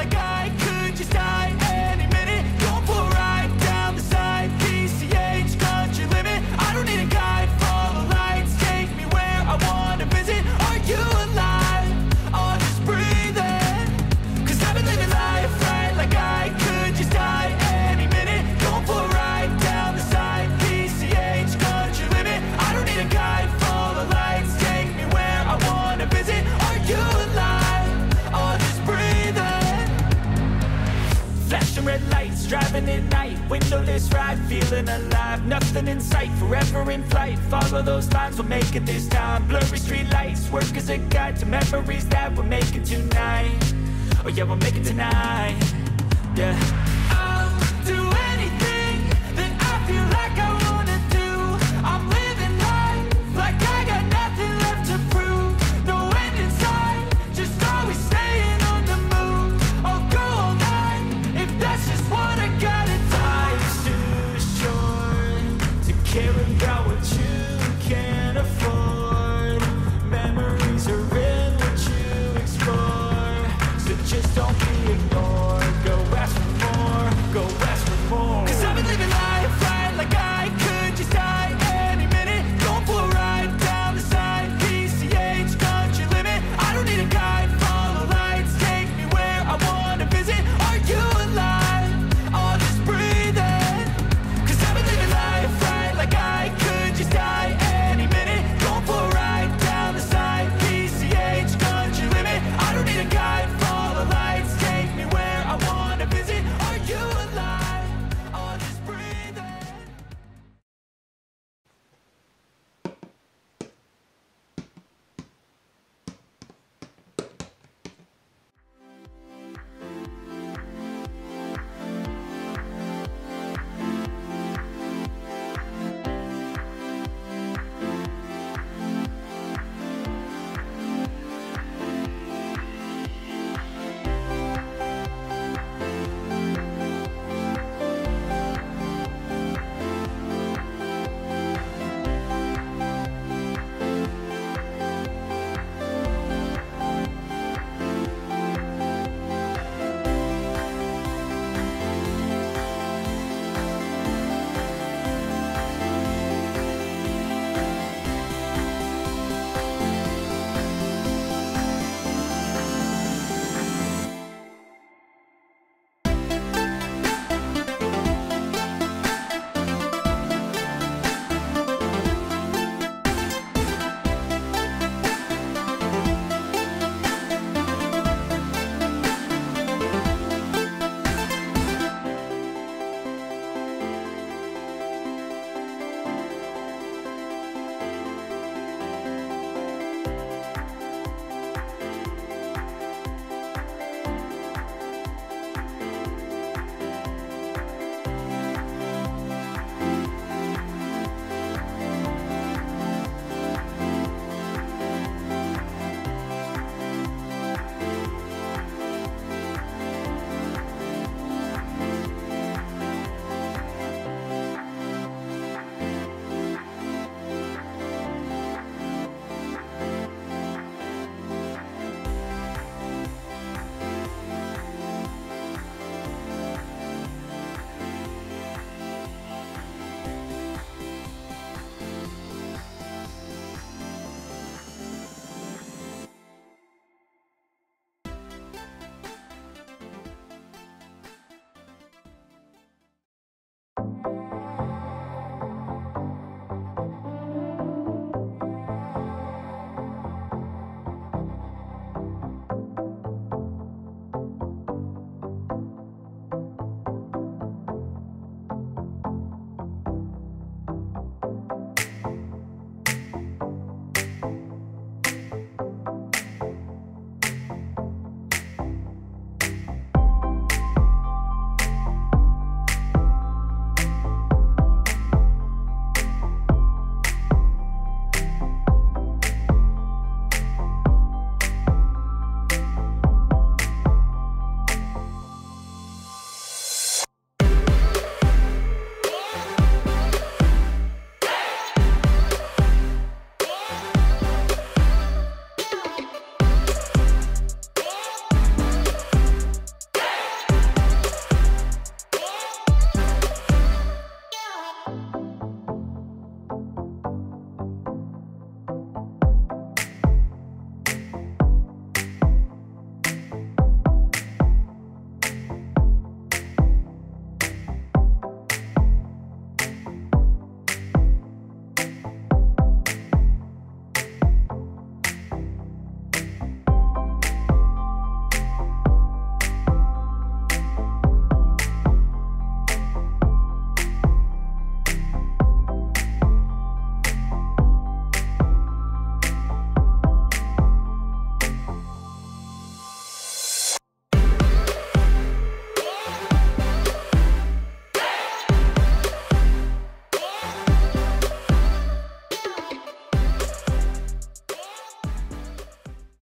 like I could just die any minute. Going for a ride down the side, PCH, country limit. I don't need a guide, follow lights, take me where I wanna visit. Are you alive? Or just breathing? Cause I've been living life right like I could just die any minute. Going for a ride down the side, PCH, country limit. I don't need a guide, follow lights, take me where I wanna visit. Are you alive? Or just breathing? Flashing red lights, driving at night, windowless ride, feeling alive. Nothing in sight, forever in flight. Follow those lines, we'll make it this time. Blurry street lights, work as a guide to memories that we're making tonight. Oh yeah, we'll make it tonight. Yeah.